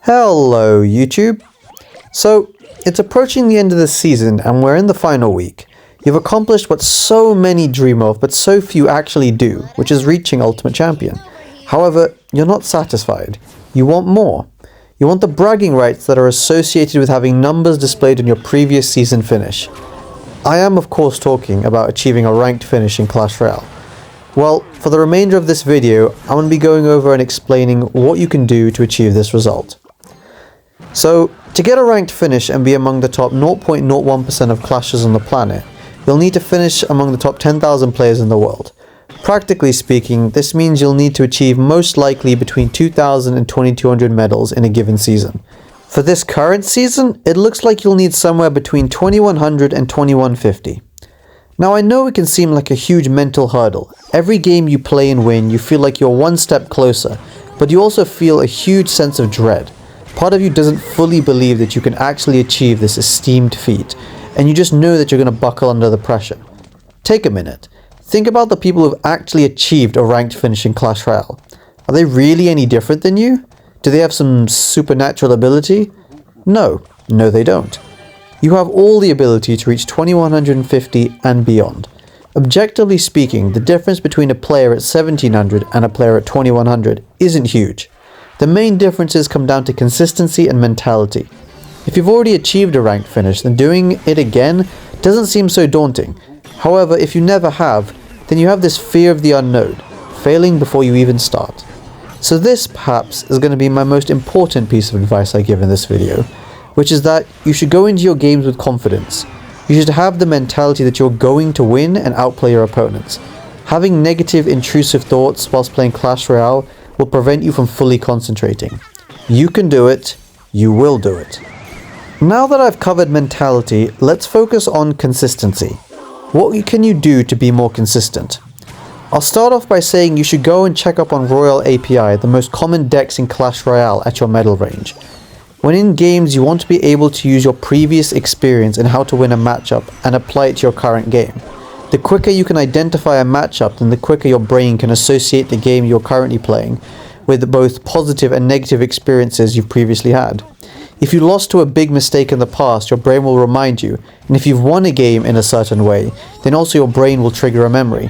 Hello YouTube! So, it's approaching the end of the season and we're in the final week. You've accomplished what so many dream of but so few actually do, which is reaching Ultimate Champion. However, you're not satisfied. You want more. You want the bragging rights that are associated with having numbers displayed on your previous season finish. I am of course talking about achieving a ranked finish in Clash Royale. Well, for the remainder of this video, I'm going to be going over and explaining what you can do to achieve this result. So, to get a ranked finish and be among the top 0.01% of clashers on the planet, you'll need to finish among the top 10,000 players in the world. Practically speaking, this means you'll need to achieve most likely between 2,000 and 2,200 medals in a given season. For this current season, it looks like you'll need somewhere between 2,100 and 2,150. Now I know it can seem like a huge mental hurdle. Every game you play and win, you feel like you're one step closer, but you also feel a huge sense of dread. Part of you doesn't fully believe that you can actually achieve this esteemed feat, and you just know that you're going to buckle under the pressure. Take a minute. Think about the people who've actually achieved a ranked finish in Clash Royale. Are they really any different than you? Do they have some supernatural ability? No, they don't. You have all the ability to reach 2150 and beyond. Objectively speaking, the difference between a player at 1700 and a player at 2100 isn't huge. The main differences come down to consistency and mentality. If you've already achieved a ranked finish, then doing it again doesn't seem so daunting. However, if you never have, then you have this fear of the unknown, failing before you even start. So this, perhaps, is going to be my most important piece of advice I give in this video, which is that you should go into your games with confidence. You should have the mentality that you're going to win and outplay your opponents. Having negative, intrusive thoughts whilst playing Clash Royale will prevent you from fully concentrating. You can do it. You will do it. Now that I've covered mentality, let's focus on consistency. What can you do to be more consistent? I'll start off by saying you should go and check up on Royale API, the most common decks in Clash Royale at your medal range. When in games, you want to be able to use your previous experience in how to win a matchup and apply it to your current game. The quicker you can identify a matchup, then the quicker your brain can associate the game you're currently playing with both positive and negative experiences you've previously had. If you lost to a big mistake in the past, your brain will remind you, and if you've won a game in a certain way, then also your brain will trigger a memory.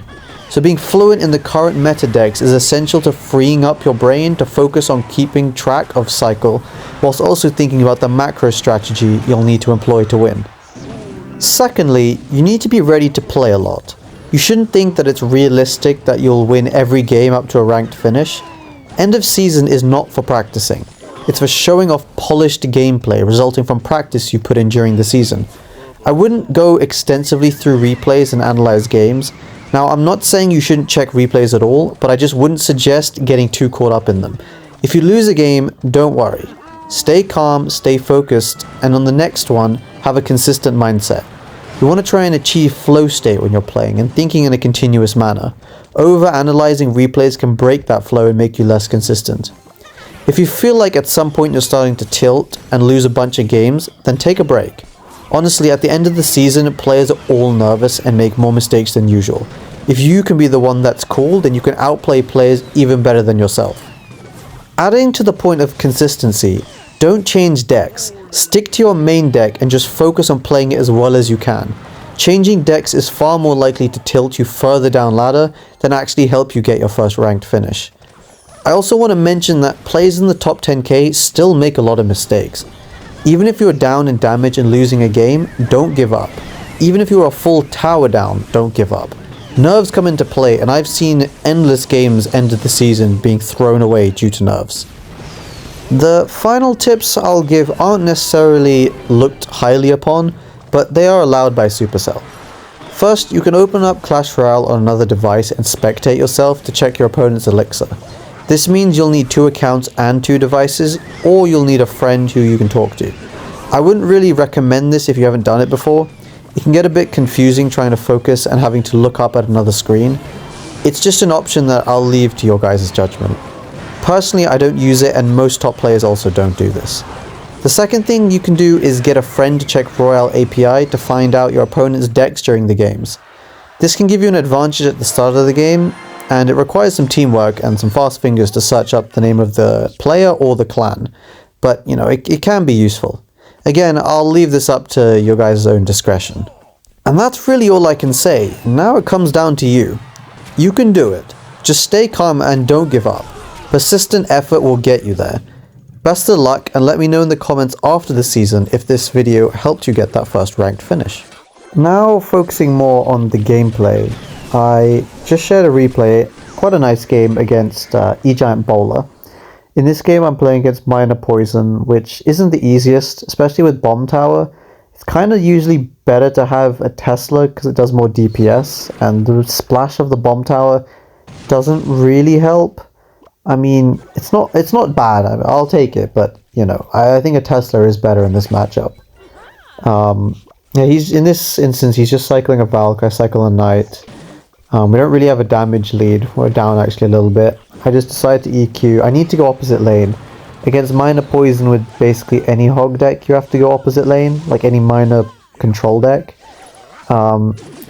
So being fluent in the current meta decks is essential to freeing up your brain to focus on keeping track of cycle, whilst also thinking about the macro strategy you'll need to employ to win. Secondly, you need to be ready to play a lot. You shouldn't think that it's realistic that you'll win every game up to a ranked finish. End of season is not for practicing. It's for showing off polished gameplay resulting from practice you put in during the season. I wouldn't go extensively through replays and analyze games. Now, I'm not saying you shouldn't check replays at all, but I just wouldn't suggest getting too caught up in them. If you lose a game, don't worry. Stay calm, stay focused, and on the next one, have a consistent mindset. You want to try and achieve flow state when you're playing and thinking in a continuous manner. Over-analyzing replays can break that flow and make you less consistent. If you feel like at some point you're starting to tilt and lose a bunch of games, then take a break. Honestly, at the end of the season, players are all nervous and make more mistakes than usual. If you can be the one that's cool, then you can outplay players even better than yourself. Adding to the point of consistency, don't change decks. Stick to your main deck and just focus on playing it as well as you can. Changing decks is far more likely to tilt you further down ladder than actually help you get your first ranked finish. I also want to mention that players in the top 10k still make a lot of mistakes. Even if you're down in damage and losing a game, don't give up. Even if you're a full tower down, don't give up. Nerves come into play, and I've seen endless games end of the season being thrown away due to nerves. The final tips I'll give aren't necessarily looked highly upon, but they are allowed by Supercell. First, you can open up Clash Royale on another device and spectate yourself to check your opponent's elixir. This means you'll need 2 accounts and 2 devices, or you'll need a friend who you can talk to. I wouldn't really recommend this if you haven't done it before. It can get a bit confusing trying to focus and having to look up at another screen. It's just an option that I'll leave to your guys' judgment. Personally, I don't use it, and most top players also don't do this. The second thing you can do is get a friend to check Royale API to find out your opponent's decks during the games. This can give you an advantage at the start of the game, and it requires some teamwork and some fast fingers to search up the name of the player or the clan. but you know, it can be useful. Again, I'll leave this up to your guys' own discretion. And that's really all I can say. Now it comes down to you. You can do it. Just stay calm and don't give up. Persistent effort will get you there. Best of luck, and let me know in the comments after the season if this video helped you get that first ranked finish. Now focusing more on the gameplay, I just shared a replay, quite a nice game against Egiant Bowler. In this game I'm playing against Minor Poison, which isn't the easiest, especially with Bomb Tower. It's kind of usually better to have a Tesla because it does more DPS, and the splash of the Bomb Tower doesn't really help. I mean, it's not bad, I'll take it, but you know, I think a Tesla is better in this matchup. Yeah, in this instance, he's just cycling a Valk, I cycle a Knight. We don't really have a damage lead, we're down actually a little bit. I just decided to EQ. I need to go opposite lane. Against Minor Poison with basically any hog deck, you have to go opposite lane, like any minor control deck.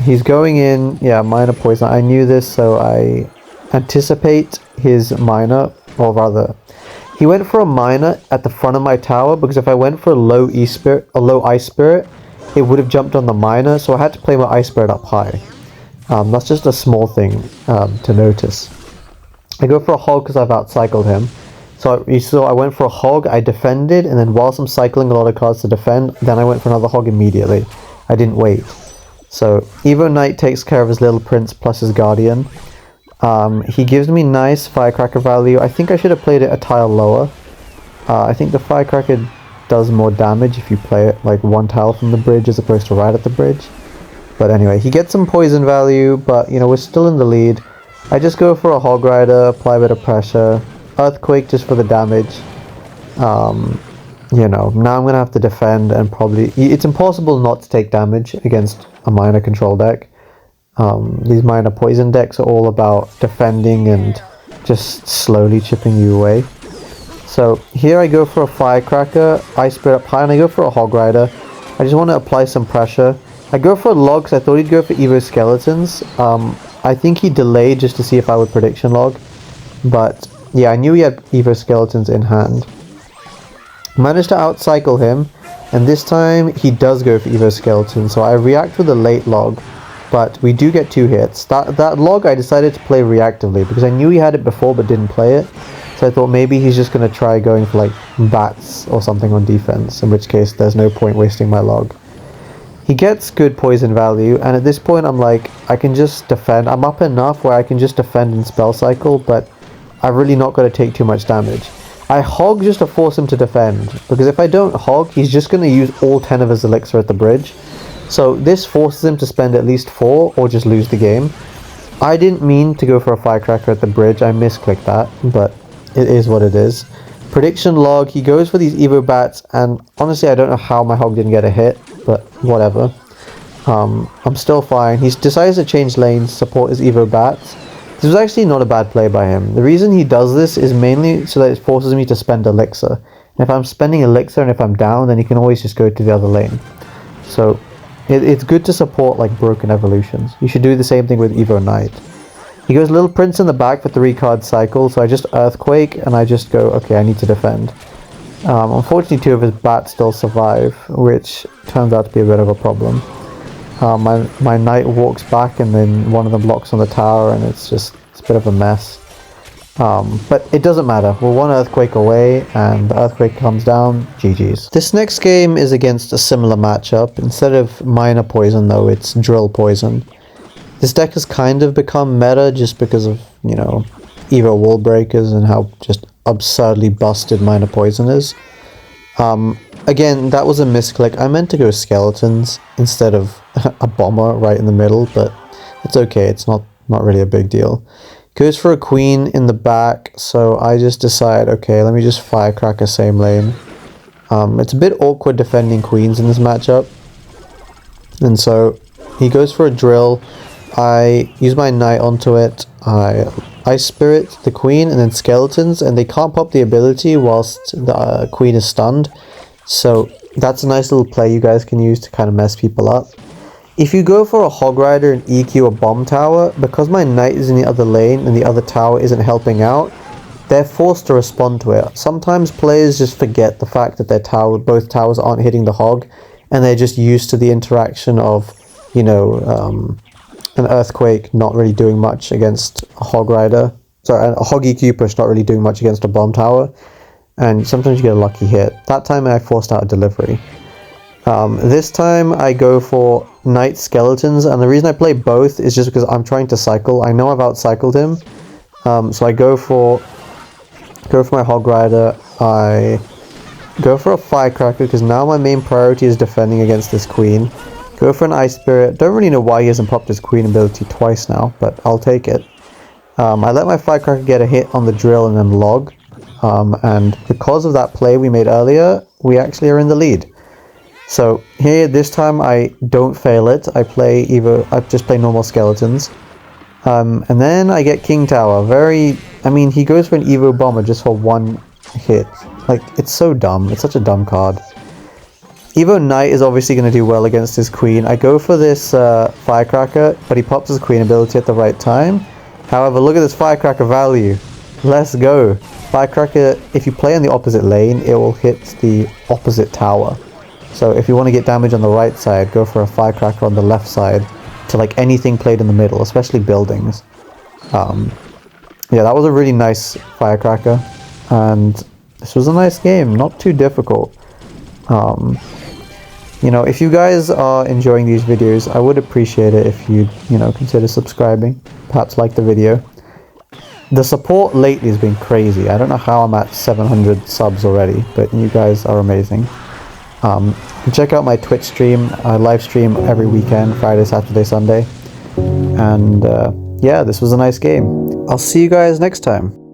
He's going in, yeah, Minor Poison. I knew this, so I anticipate his minor, or rather, he went for a minor at the front of my tower, because if I went for a low Ice Spirit, it would have jumped on the minor, so I had to play my Ice Spirit up high. That's just a small thing to notice. I go for a hog because I've outcycled him. So you saw I went for a hog, I defended, and then whilst I'm cycling a lot of cards to defend, then I went for another hog immediately. I didn't wait. So Evo Knight takes care of his little prince plus his guardian. He gives me nice Firecracker value. I think I should have played it a tile lower. I think the Firecracker does more damage if you play it like one tile from the bridge as opposed to right at the bridge. But anyway, he gets some poison value, but you know, we're still in the lead. I just go for a Hog Rider, apply a bit of pressure, Earthquake just for the damage. You know, now I'm going to have to defend, and probably, it's impossible not to take damage against a minor control deck. These minor poison decks are all about defending and just slowly chipping you away. So here I go for a Firecracker, Ice Spirit up high, and I go for a Hog Rider. I just want to apply some pressure. I go for logs. I thought he'd go for Evo Skeletons. I think he delayed just to see if I would prediction log. But yeah, I knew he had Evo Skeletons in hand. Managed to outcycle him, and this time he does go for Evo Skeletons. So I react with a late log, but we do get 2 hits. That log I decided to play reactively because I knew he had it before but didn't play it. So I thought maybe he's just going to try going for like bats or something on defense, in which case there's no point wasting my log. He gets good poison value, and at this point I'm like, I can just defend. I'm up enough where I can just defend and spell cycle, but I've really not got to take too much damage. I hog just to force him to defend, because if I don't hog, he's just going to use all 10 of his elixir at the bridge. So this forces him to spend at least 4 or just lose the game. I didn't mean to go for a Firecracker at the bridge, I misclicked that, but it is what it is. Prediction log, he goes for these Evo Bats, and honestly I don't know how my hog didn't get a hit, but whatever. I'm still fine. He decides to change lanes, support his Evo Bats. This was actually not a bad play by him. The reason he does this is mainly so that it forces me to spend elixir. And if I'm spending elixir and if I'm down, then he can always just go to the other lane. So it's good to support like broken evolutions. You should do the same thing with Evo Knight. He goes Little Prince in the back for 3 card cycle, so I just Earthquake and I just go, okay, I need to defend. Unfortunately 2 of his bats still survive, which turns out to be a bit of a problem. My Knight walks back and then one of them blocks on the tower, and it's a bit of a mess. But it doesn't matter, we're 1 Earthquake away, and the Earthquake comes down, GG's. This next game is against a similar matchup. Instead of Minor Poison though, it's Drill Poison. This deck has kind of become meta just because of, you know, Evo Wall Breakers and how just absurdly busted Minor Poison is. Again, that was a misclick. I meant to go Skeletons instead of a Bomber right in the middle, but it's okay, it's not really a big deal. Goes for a Queen in the back, so I just decide, okay, let me just Firecracker same lane. It's a bit awkward defending Queens in this matchup, and so he goes for a Drill. I use my Knight onto it, I Spirit the Queen and then Skeletons, and they can't pop the ability whilst the Queen is stunned. So that's a nice little play you guys can use to kind of mess people up. If you go for a Hog Rider and EQ a Bomb Tower, because my Knight is in the other lane and the other tower isn't helping out, they're forced to respond to it. Sometimes players just forget the fact that both towers aren't hitting the hog, and they're just used to the interaction of, you know, an earthquake not really doing much against a hog rider. Sorry, a hog EQ push not really doing much against a bomb tower, and sometimes you get a lucky hit. That time I forced out a delivery. This time I go for Knight Skeletons, and the reason I play both is just because I'm trying to cycle. I know I've outcycled him, so I go for my Hog Rider. I go for a Firecracker because now my main priority is defending against this Queen. Go for an Ice Spirit. Don't really know why he hasn't popped his Queen ability twice now, but I'll take it. I let my Firecracker get a hit on the Drill and then Log, and because of that play we made earlier, we actually are in the lead. So here, this time I don't fail it. I just play normal Skeletons. And then I get King Tower. He goes for an Evo Bomber just for one hit. Like, it's so dumb. It's such a dumb card. Evo Knight is obviously going to do well against his Queen. I go for this Firecracker, but he pops his Queen ability at the right time. However, look at this Firecracker value. Let's go. Firecracker, if you play in the opposite lane, it will hit the opposite tower. So if you want to get damage on the right side, go for a Firecracker on the left side to like anything played in the middle, especially buildings. Yeah, that was a really nice Firecracker, and this was a nice game, not too difficult. You know, if you guys are enjoying these videos, I would appreciate it if you'd, consider subscribing, perhaps like the video. The support lately has been crazy. I don't know how I'm at 700 subs already, but you guys are amazing. Check out my Twitch stream. I live stream every weekend, Friday, Saturday, Sunday. And yeah, this was a nice game. I'll see you guys next time.